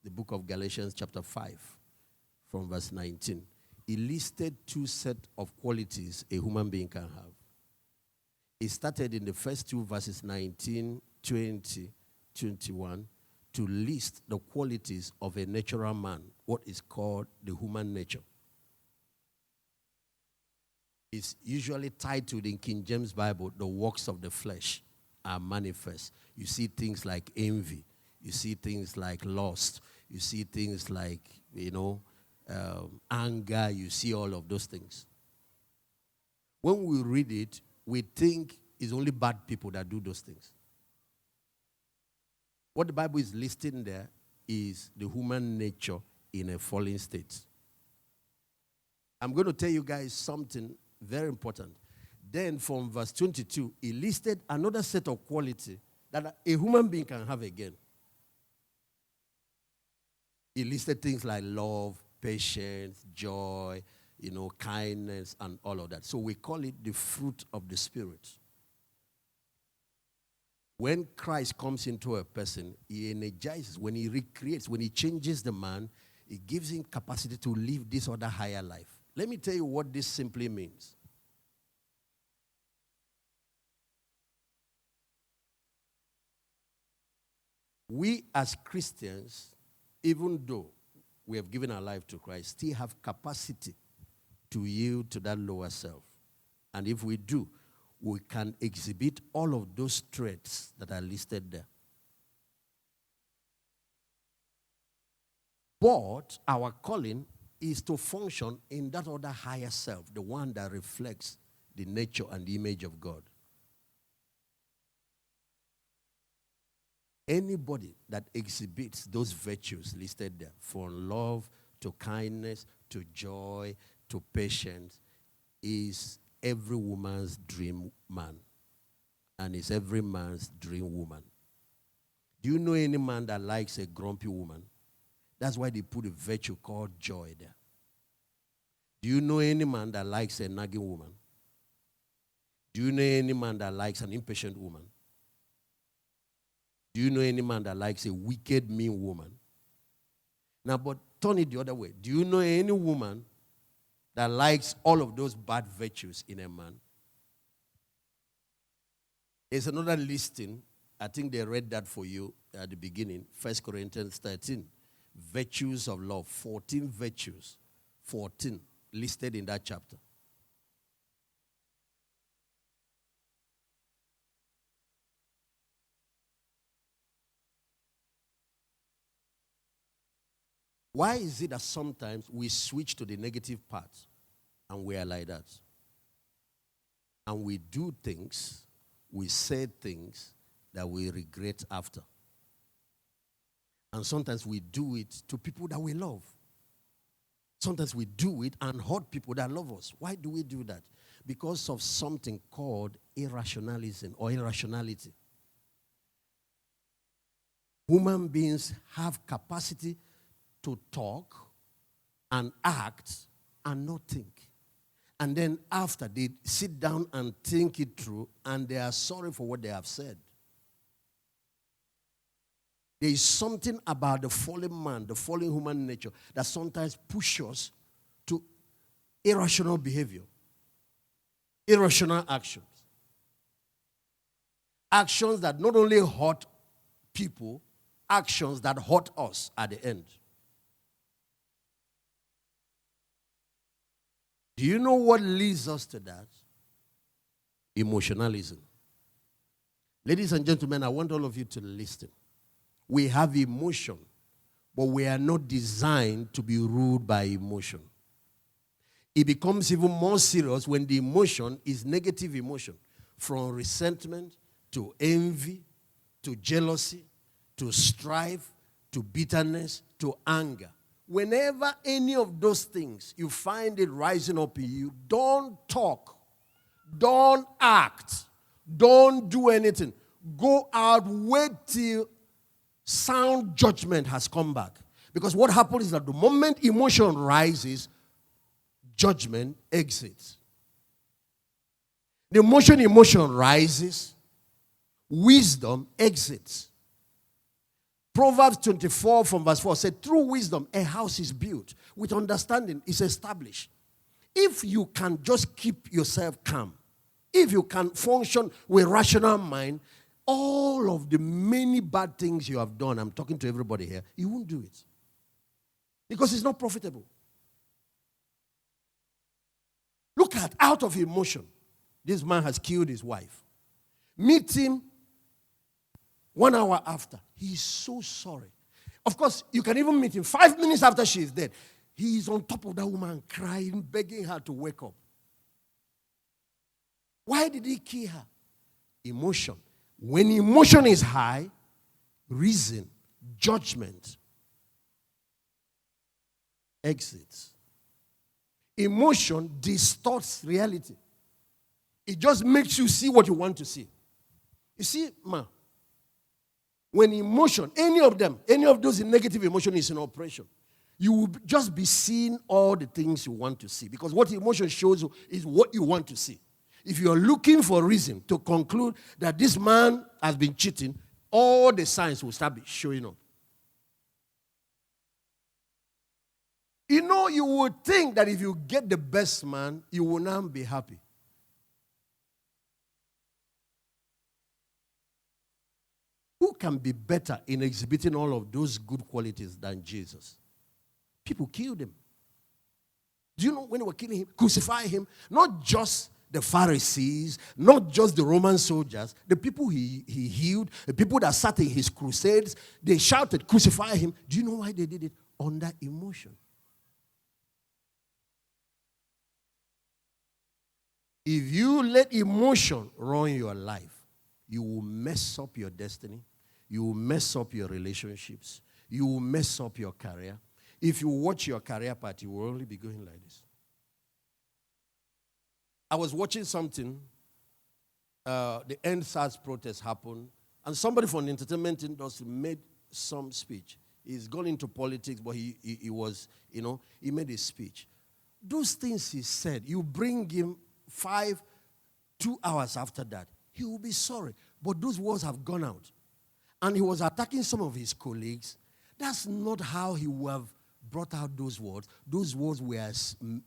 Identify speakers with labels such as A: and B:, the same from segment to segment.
A: the book of Galatians chapter 5 from verse 19. He listed two sets of qualities a human being can have. He started in the first two verses 19, 20, 21 to list the qualities of a natural man, what is called the human nature. It's usually titled in King James Bible, the works of the flesh are manifest. You see things like envy. You see things like lust. You see things like, anger. You see all of those things. When we read it, we think it's only bad people that do those things. What the Bible is listing there is the human nature in a fallen state. I'm going to tell you guys something very important. Then from verse 22, he listed another set of quality that a human being can have again. He listed things like love, patience, joy, kindness, and all of that. So we call it the fruit of the Spirit. When Christ comes into a person, he energizes, when he recreates, when he changes the man, he gives him capacity to live this other higher life. Let me tell you what this simply means. We as Christians, even though we have given our life to Christ, still have capacity to yield to that lower self. And if we do, we can exhibit all of those traits that are listed there. But our calling is to function in that other higher self, the one that reflects the nature and the image of God. Anybody that exhibits those virtues listed there, from love to kindness to joy to patience, is every woman's dream man and is every man's dream woman. Do you know any man that likes a grumpy woman? That's why they put a virtue called joy there. Do you know any man that likes a nagging woman? Do you know any man that likes an impatient woman? Do you know any man that likes a wicked, mean woman? Now, but turn it the other way. Do you know any woman that likes all of those bad virtues in a man? There's another listing. I think they read that for you at the beginning. 1 Corinthians 13. Virtues of love. 14 virtues. 14 listed in that chapter. Why is it that sometimes we switch to the negative part and we are like that? And we do things, we say things that we regret after. And sometimes we do it to people that we love. Sometimes we do it and hurt people that love us. Why do we do that? Because of something called irrationalism or irrationality. Human beings have capacity to talk and act and not think. And then after, they sit down and think it through, and they are sorry for what they have said. There is something about the fallen man, the fallen human nature, that sometimes pushes us to irrational behavior, irrational actions. Actions that not only hurt people, actions that hurt us at the end. Do you know what leads us to that? Emotionalism. Ladies and gentlemen, I want all of you to listen. We have emotion, but we are not designed to be ruled by emotion. It becomes even more serious when the emotion is negative emotion, from resentment to envy to jealousy to strife to bitterness to anger. Whenever any of those things, you find it rising up in you, don't talk, don't act, don't do anything. Go out, wait till sound judgment has come back. Because what happens is that the moment emotion rises, judgment exits. The emotion rises, wisdom exits. Proverbs 24 from verse 4 said, through wisdom, a house is built. With understanding, it's established. If you can just keep yourself calm, if you can function with rational mind, all of the many bad things you have done, I'm talking to everybody here, you won't do it. Because it's not profitable. Look at, out of emotion, this man has killed his wife. Meet him 1 hour after. He's so sorry. Of course, you can even meet him 5 minutes after she is dead. He is on top of that woman, crying, begging her to wake up. Why did he kill her? Emotion. When emotion is high, reason, judgment exits. Emotion distorts reality. It just makes you see what you want to see. You see, when emotion, any of those negative emotion is in operation, you will just be seeing all the things you want to see. Because what emotion shows you is what you want to see. If you are looking for a reason to conclude that this man has been cheating, all the signs will start showing up. You know, you would think that if you get the best man, you will now be happy. Who can be better in exhibiting all of those good qualities than Jesus? People killed him. Do you know when they were killing him? Crucify him. Not just the Pharisees, not just the Roman soldiers, the people he healed, the people that sat in his crusades, they shouted, crucify him. Do you know why they did it? Under emotion. If you let emotion run your life, you will mess up your destiny. You will mess up your relationships. You will mess up your career. If you watch your career path, you will only be going like this. I was watching something. The End SARS protest happened. And somebody from the entertainment industry made some speech. He's gone into politics, but he was, he made a speech. Those things he said, you bring him 2 hours after that, he will be sorry. But those words have gone out. And he was attacking some of his colleagues. That's not how he would have brought out those words. Those words were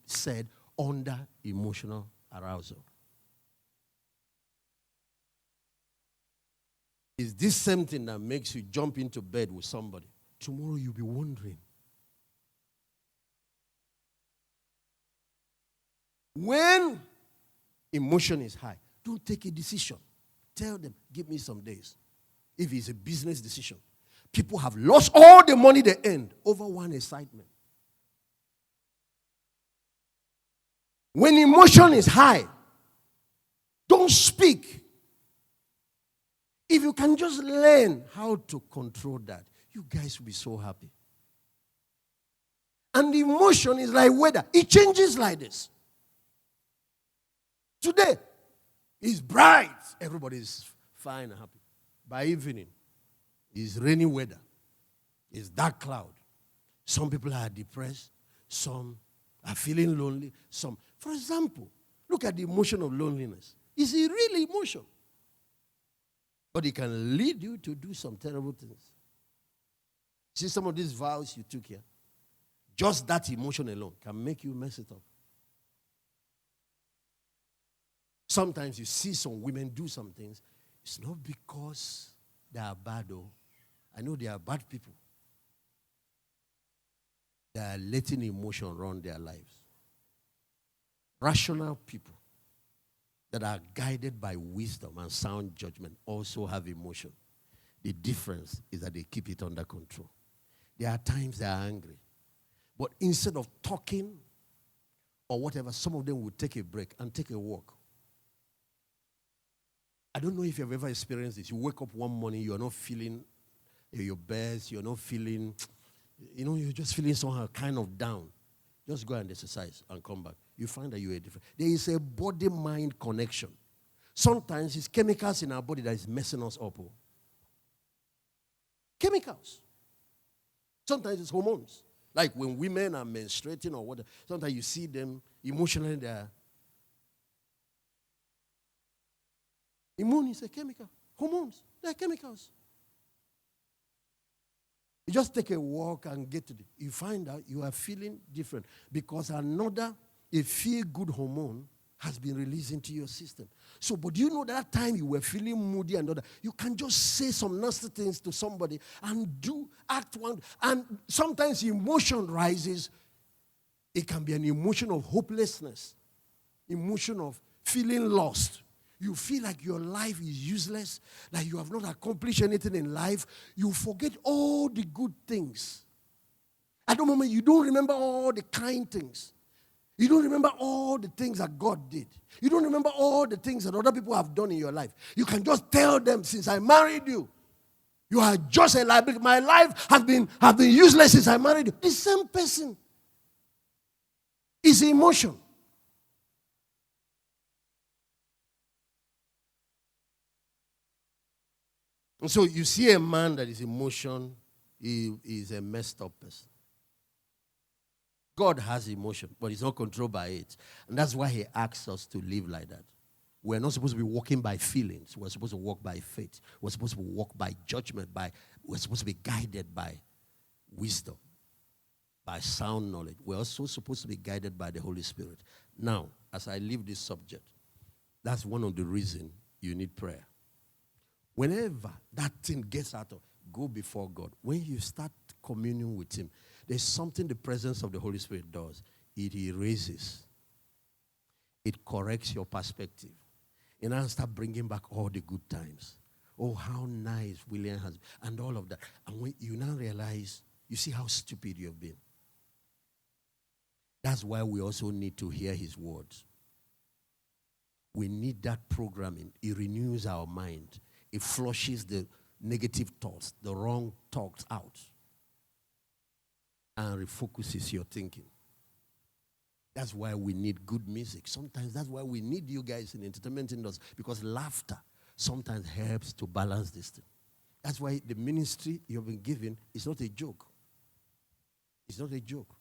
A: said under emotional arousal. It's this same thing that makes you jump into bed with somebody. Tomorrow you'll be wondering. When emotion is high, don't take a decision. Tell them, give me some days. If it's a business decision. People have lost all the money they earned over one excitement. When emotion is high, don't speak. If you can just learn how to control that, you guys will be so happy. And the emotion is like weather. It changes like this. Today, it's bright. Everybody is fine and happy. By evening, it's rainy weather. It's dark cloud. Some people are depressed. Some are feeling lonely. Some, for example, look at the emotion of loneliness. It's a real emotion. But it can lead you to do some terrible things. See some of these vows you took here? Just that emotion alone can make you mess it up. Sometimes you see some women do some things. It's not because they are bad, though. I know they are bad people. They are letting emotion run their lives. Rational people that are guided by wisdom and sound judgment also have emotion. The difference is that they keep it under control. There are times they are angry. But instead of talking or whatever, some of them will take a break and take a walk. I don't know if you've ever experienced this. You wake up one morning, you're not feeling your best, you're not feeling, you're just feeling somehow kind of down. Just go and exercise and come back. You find that you are different. There is a body-mind connection. Sometimes it's chemicals in our body that is messing us up. Chemicals. Sometimes it's hormones. Like when women are menstruating or whatever, sometimes you see them emotionally, they're immune is a chemical. Hormones, they're chemicals. You just take a walk and get to you find out you are feeling different because a feel-good hormone has been released into your system. So, but you know that time you were feeling moody and all that, you can just say some nasty things to somebody and act one. And sometimes emotion rises. It can be an emotion of hopelessness, emotion of feeling lost. You feel like your life is useless, like you have not accomplished anything in life. You forget all the good things. At the moment, you don't remember all the kind things. You don't remember all the things that God did. You don't remember all the things that other people have done in your life. You can just tell them, since I married you, you are just a liability. My life has been useless since I married you. The same person is emotion. And so you see a man that is emotion, he is a messed up person. God has emotion, but he's not controlled by it. And that's why he asks us to live like that. We're not supposed to be walking by feelings. We're supposed to walk by faith. We're supposed to walk by judgment. We're supposed to be guided by wisdom, by sound knowledge. We're also supposed to be guided by the Holy Spirit. Now, as I leave this subject, that's one of the reasons you need prayer. Whenever that thing gets out of, go before God. When you start communing with him, there's something the presence of the Holy Spirit does. It erases. It corrects your perspective. And now start bringing back all the good times. Oh, how nice William has been, and all of that. And when you now realize, you see how stupid you have been. That's why we also need to hear his words. We need that programming. It renews our mind. It flushes the negative thoughts, the wrong thoughts out, and refocuses your thinking. That's why we need good music. Sometimes that's why we need you guys in the entertainment industry, because laughter sometimes helps to balance this thing. That's why the ministry you've been given is not a joke. It's not a joke.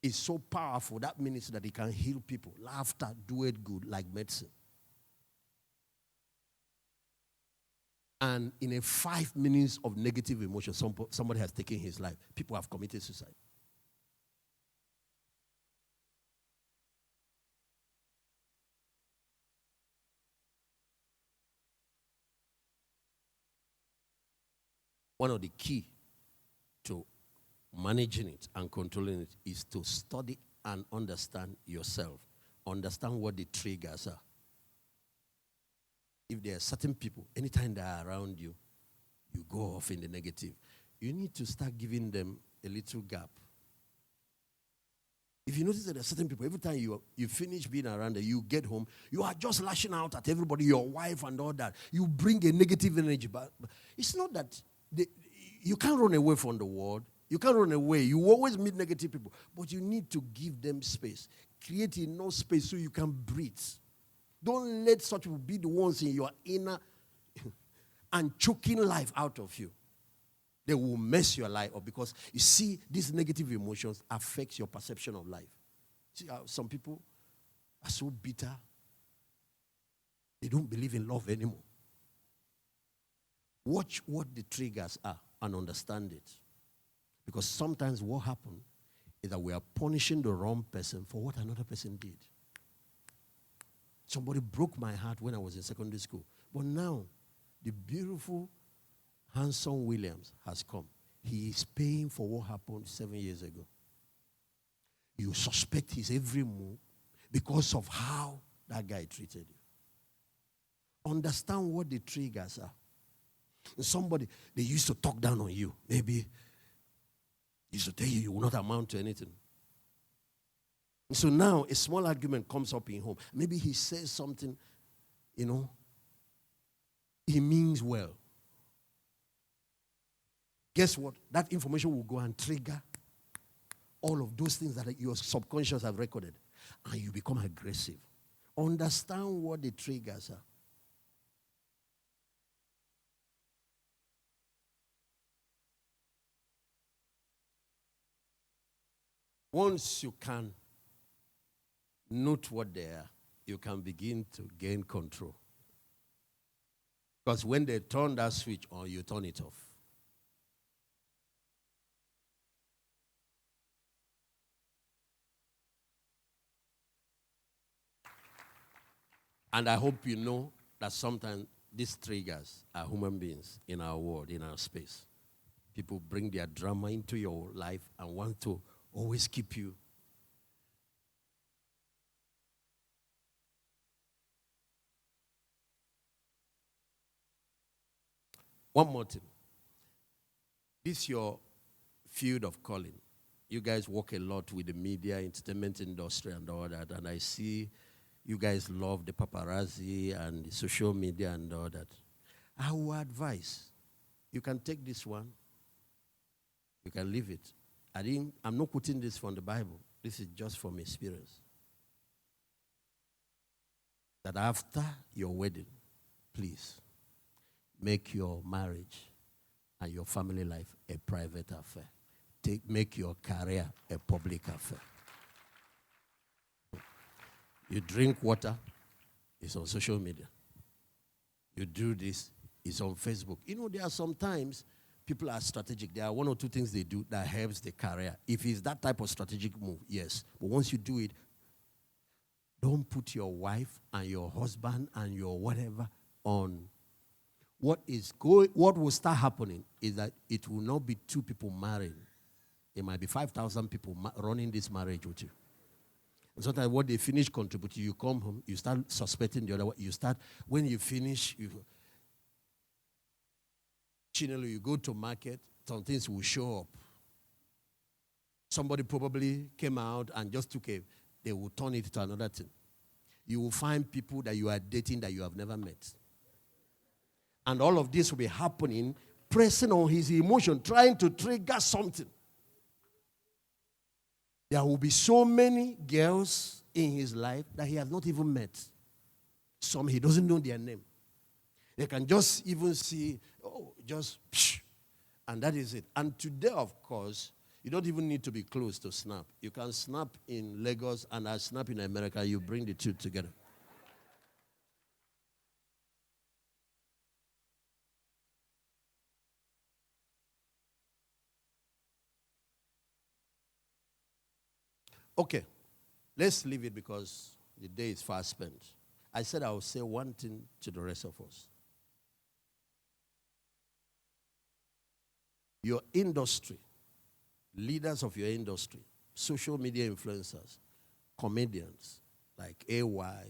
A: It's so powerful, that ministry, that it can heal people. Laughter, do it good, like medicine. And in a 5 minutes of negative emotion, somebody has taken his life. People have committed suicide. One of the key to managing it and controlling it is to study and understand yourself. Understand what the triggers are. If there are certain people, anytime they are around you, you go off in the negative. You need to start giving them a little gap. If you notice that there are certain people, every time you finish being around them, you get home, you are just lashing out at everybody, your wife and all that. You bring a negative energy back. It's not that you can't run away from the world. You can't run away. You always meet negative people. But you need to give them space. Create enough space so you can breathe. Don't let such people be the ones in your inner and choking life out of you. They will mess your life up, because you see, these negative emotions affect your perception of life. See how some people are so bitter. They don't believe in love anymore. Watch what the triggers are and understand it. Because sometimes what happens is that we are punishing the wrong person for what another person did. Somebody broke my heart when I was in secondary school. But now, the beautiful, handsome Williams has come. He is paying for what happened 7 years ago. You suspect his every move because of how that guy treated you. Understand what the triggers are. Somebody, they used to talk down on you. Maybe used to tell you will not amount to anything. So now a small argument comes up in home. Maybe he says something, he means well. Guess what? That information will go and trigger all of those things that your subconscious have recorded. And you become aggressive. Understand what the triggers are. Once you can note what they are, you can begin to gain control. Because when they turn that switch on, you turn it off. And I hope you know that sometimes these triggers are human beings in our world, in our space. People bring their drama into your life and want to always keep you. One more thing. This is your field of calling. You guys work a lot with the media, entertainment industry and all that, and I see you guys love the paparazzi and the social media and all that. I will advise, you can take this one, you can leave it. I'm not quoting this from the Bible. This is just from experience. That after your wedding, please, make your marriage and your family life a private affair. Make your career a public affair. You drink water, it's on social media. You do this, it's on Facebook. You know, there are sometimes people are strategic. There are one or two things they do that helps the career. If it's that type of strategic move, yes. But once you do it, don't put your wife and your husband and your whatever on. What will start happening is that it will not be two people marrying. It might be 5,000 people running this marriage with you. And sometimes when they finish contributing, you come home, you start suspecting the other one. When you finish, you go to market, some things will show up. Somebody probably came out and just they will turn it to another thing. You will find people that you are dating that you have never met. And all of this will be happening, pressing on his emotion, trying to trigger something. There will be so many girls in his life that he has not even met. Some he doesn't know their name. They can just even see, and that is it. And today, of course, you don't even need to be close to snap. You can snap in Lagos and I snap in America. You bring the two together. Okay, let's leave it because the day is fast spent. I said I will say one thing to the rest of us. Your industry, leaders of your industry, social media influencers, comedians like AY,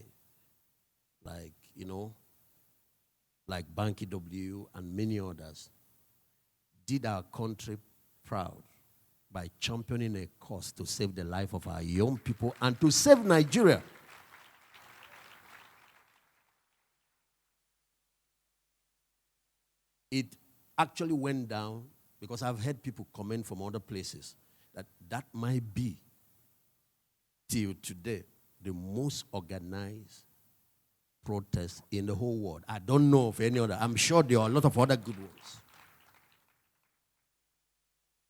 A: like Banky W and many others, did our country proud by championing a cause to save the life of our young people and to save Nigeria. It actually went down because I've heard people comment from other places that might be, till today, the most organized protest in the whole world. I don't know of any other. I'm sure there are a lot of other good ones.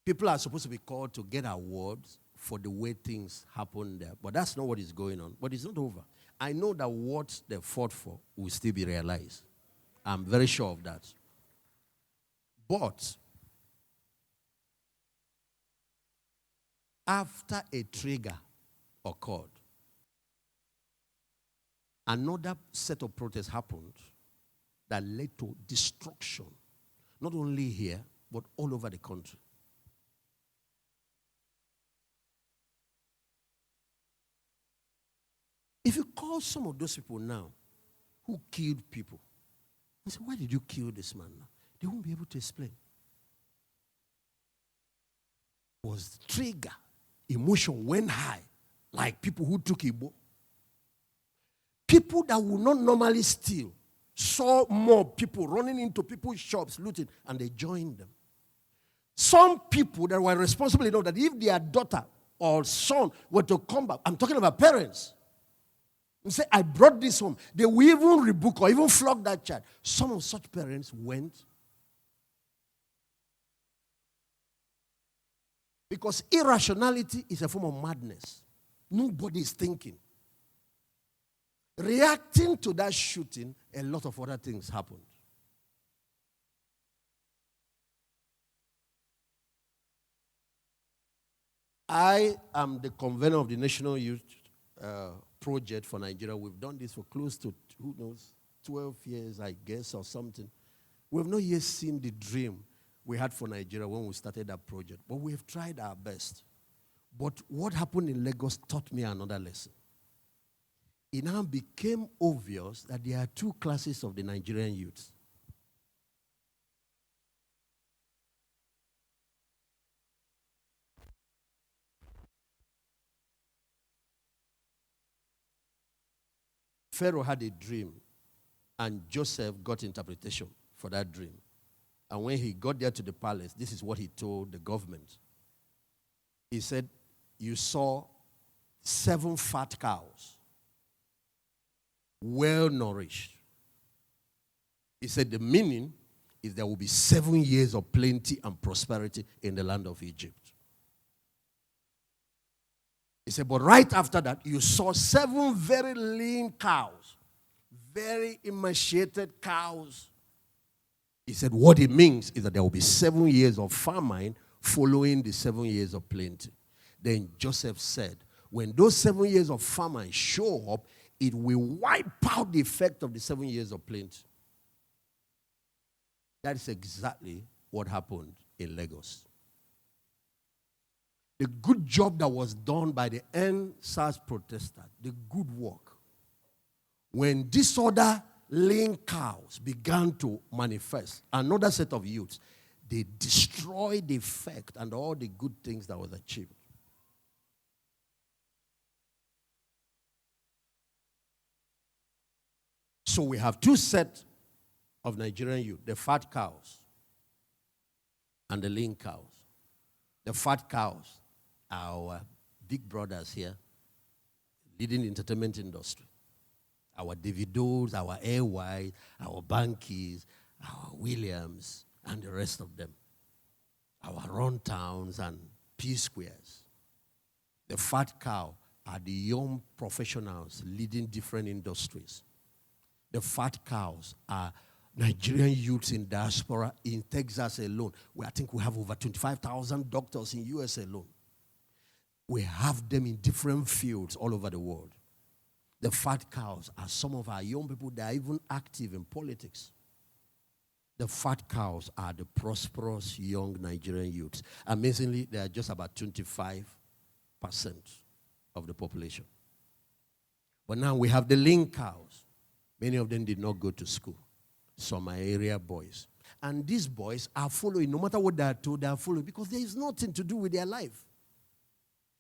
A: People are supposed to be called to get awards for the way things happen there. But that's not what is going on. But it's not over. I know that what they fought for will still be realized. I'm very sure of that. But after a trigger occurred, another set of protests happened that led to destruction, not only here, but all over the country. If you call some of those people now who killed people, and say, why did you kill this man now? They won't be able to explain. It was the trigger. Emotion went high, like people who took Igbo. People that would not normally steal saw more people running into people's shops, looting, and they joined them. Some people that were responsible enough that if their daughter or son were to come back, I'm talking about parents, and say, I brought this home, they will even rebuke or even flog that child. Some of such parents went because irrationality is a form of madness. Nobody is thinking. Reacting to that shooting, a lot of other things happened. I am the convener of the National Youth project for Nigeria. We've done this for close to, 12 years, I guess, or something. We've not yet seen the dream we had for Nigeria when we started that project, but we've tried our best. But what happened in Lagos taught me another lesson. It now became obvious that there are two classes of the Nigerian youths. Pharaoh had a dream, and Joseph got interpretation for that dream. And when he got there to the palace, this is what he told the government. He said, you saw 7 fat cows, well nourished. He said the meaning is there will be 7 years of plenty and prosperity in the land of Egypt. He said, but right after that, you saw 7 very lean cows, very emaciated cows. He said, what it means is that there will be 7 years of famine following the 7 years of plenty. Then Joseph said, when those 7 years of famine show up, it will wipe out the effect of the 7 years of plenty. That is exactly what happened in Lagos. The good job that was done by the NSAS protesters, the good work, when disorder lean cows began to manifest, another set of youths, they destroyed the effect and all the good things that was achieved. So we have 2 sets of Nigerian youth, the fat cows and the lean cows. The fat cows are our big brothers here, leading the entertainment industry. Our Davidos, our AY, our Bankies, our Williams, and the rest of them. Our Run Towns and P Squares. The fat cow are the young professionals leading different industries. The fat cows are Nigerian youths in diaspora in Texas alone. I think we have over 25,000 doctors in US alone. We have them in different fields all over the world. The fat cows are some of our young people that are even active in politics. The fat cows are the prosperous young Nigerian youths. Amazingly, they are just about 25% of the population. But now we have the lean cows. Many of them did not go to school. Some are area boys. And these boys are following, no matter what they are told, they are following because there is nothing to do with their life.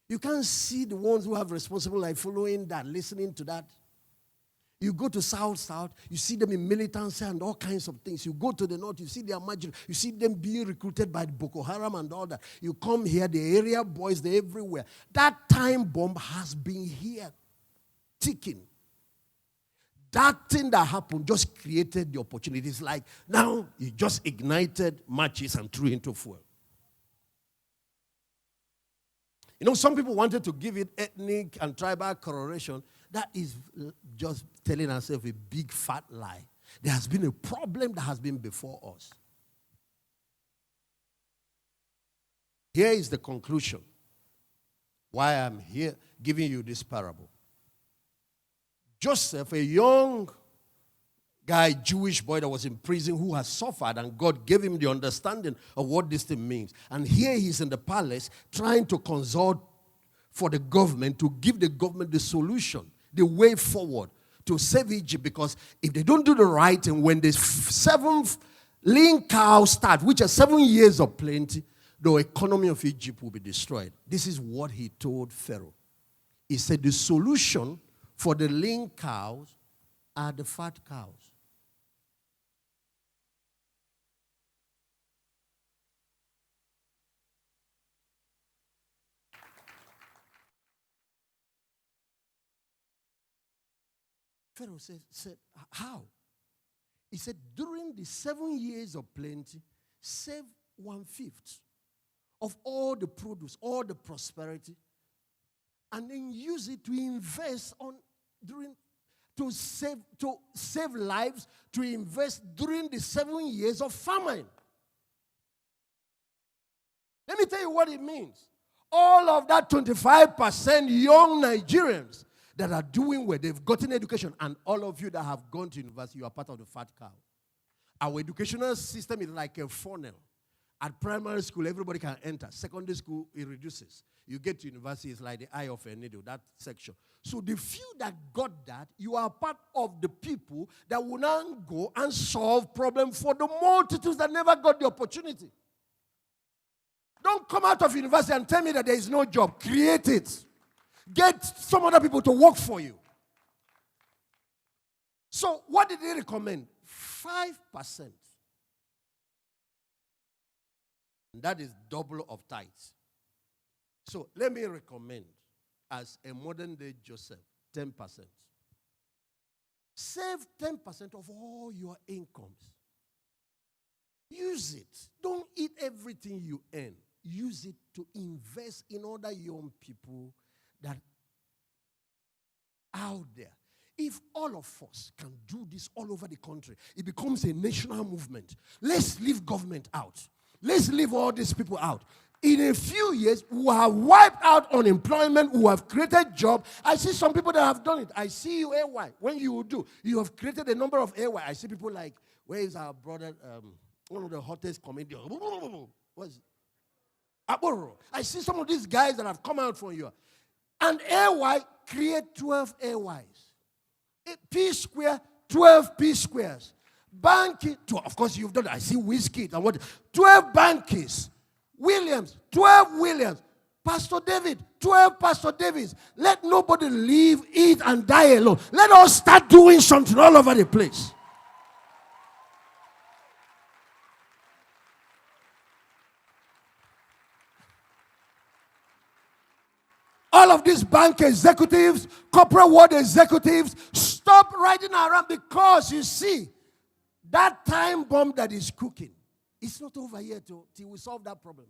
A: You can't see the ones who have responsible life following that, listening to that. You go to South, you see them in militancy and all kinds of things. You go to the North, you see their margin. You see them being recruited by Boko Haram and all that. You come here, the area boys, they're everywhere. That time bomb has been here, ticking. That thing that happened just created the opportunities. Like now, you just ignited matches and threw into fuel. You know, some people wanted to give it ethnic and tribal coloration. That is just telling ourselves a big fat lie. There has been a problem that has been before us. Here is the conclusion. Why I'm here giving you this parable. Joseph, a young guy, Jewish boy that was in prison who has suffered, and God gave him the understanding of what this thing means. And here he's in the palace trying to consult for the government to give the government the solution, the way forward to save Egypt. Because if they don't do the right thing, when the 7th lean cows start, which are 7 years of plenty, the economy of Egypt will be destroyed. This is what he told Pharaoh. He said the solution for the lean cows are the fat cows. Pharaoh said, how? He said, during the 7 years of plenty, save 1/5 of all the produce, all the prosperity, and then use it to invest to save lives, to invest during the 7 years of famine. Let me tell you what it means. All of that 25% young Nigerians that are doing well. They've gotten education. And all of you that have gone to university, you are part of the fat cow. Our educational system is like a funnel. At primary school, everybody can enter. Secondary school, it reduces. You get to university, it's like the eye of a needle, that section. So the few that got that, you are part of the people that will now go and solve problems for the multitudes that never got the opportunity. Don't come out of university and tell me that there is no job. Create it. Get some other people to work for you. So what did they recommend? 5%. And that is double of tithes. So let me recommend, as a modern day Joseph, 10%. Save 10% of all your incomes. Use it. Don't eat everything you earn. Use it to invest in other young people that are out there. If all of us can do this all over the country, it becomes a national movement. Let's leave government out. Let's leave all these people out. In a few years, we have wiped out unemployment, we have created jobs. I see some people that have done it. I see you, AY. When you do, you have created a number of AY. I see people like, where is our brother, one of the hottest comedians? What is it? Aboro. I see some of these guys that have come out from you. And AY create 12 AYs. P square, 12 P squares. Banky, of course you've done it. I see Whiskey and what? 12 Bankies. Williams, 12 Williams. Pastor David, 12 Pastor Davids. Let nobody live, eat, and die alone. Let us start doing something all over the place. All of these bank executives, corporate world executives, stop riding around, because you see, that time bomb that is cooking, it's not over yet till we solve that problem.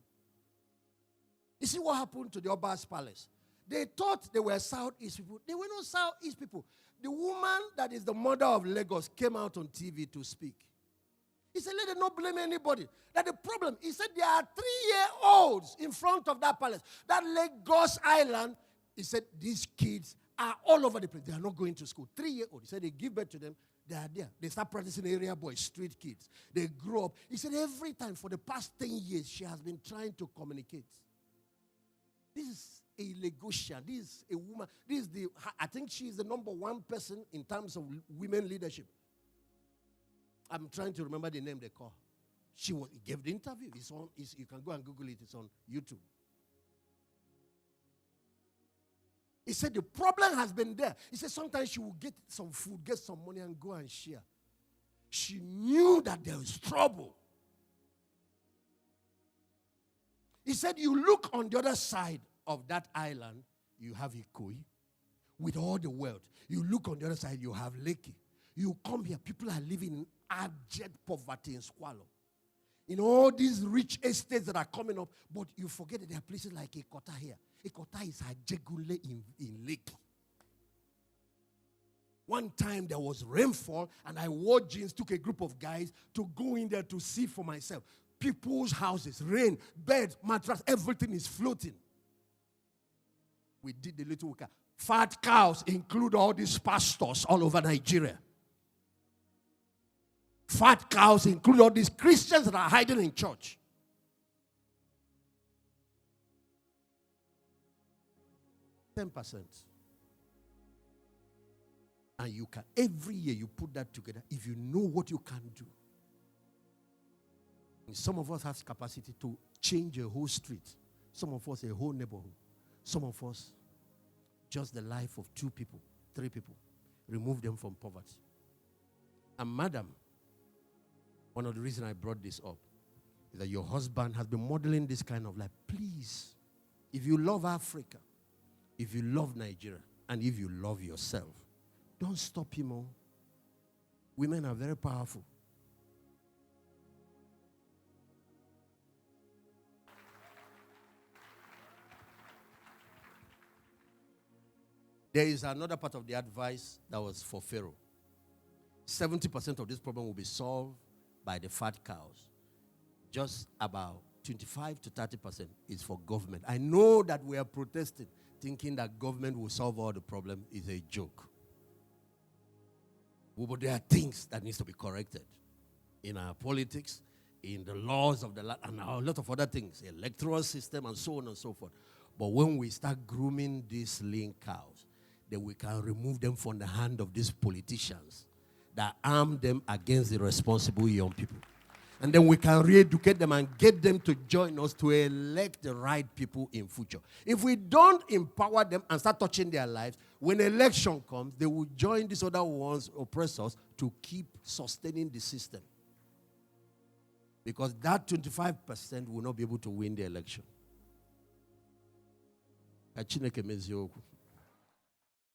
A: You see what happened to the Oba's palace? They thought they were Southeast people. They were not Southeast people. The woman that is the mother of Lagos came out on TV to speak. He said, let them not blame anybody. That the problem, he said, there are 3-year-olds in front of that palace. That Lagos Island, he said, these kids are all over the place. They are not going to school. 3-year-olds. He said, they give birth to them. They are there. They start practicing area boys, street kids. They grow up. He said, every time for the past 10 years, she has been trying to communicate. This is a Lagosian. This is a woman. I think she is the number one person in terms of women leadership. I'm trying to remember the name they call. He gave the interview. You can go and Google it. It's on YouTube. He said the problem has been there. He said sometimes she will get some food, get some money, and go and share. She knew that there was trouble. He said you look on the other side of that island, you have Ikoyi with all the wealth. You look on the other side, you have Lekki. You come here, people are living in abject poverty and squalor. In all these rich estates that are coming up, but you forget that there are places like Ekota here. Ekota is Ajegule in Lekki. One time there was rainfall, and I wore jeans, took a group of guys to go in there to see for myself. People's houses, rain, beds, mattress, everything is floating. We did the little work. Fat cows include all these pastors all over Nigeria. Fat cows include all these Christians that are hiding in church. %. And you can, every year you put that together, if you know what you can do. And some of us have capacity to change a whole street. Some of us a whole neighborhood. Some of us just the life of 2 people, 3 people. Remove them from poverty. And madam, one of the reasons I brought this up is that your husband has been modeling this kind of life. Please, if you love Africa, if you love Nigeria, and if you love yourself, don't stop him. Oh. Women are very powerful. There is another part of the advice that was for Pharaoh. 70% of this problem will be solved by the fat cows. Just about 25 to 30% is for government. I know that we are protesting, thinking that government will solve all the problems. Is a joke. But there are things that needs to be corrected in our politics, in the laws of the land, and a lot of other things, electoral system, and so on and so forth. But when we start grooming these lean cows, then we can remove them from the hand of these politicians that arm them against the responsible young people. And then we can re-educate them and get them to join us to elect the right people in future. If we don't empower them and start touching their lives, when election comes, they will join these other ones, oppressors, to keep sustaining the system. Because that 25% will not be able to win the election. Chineke mezi okwu.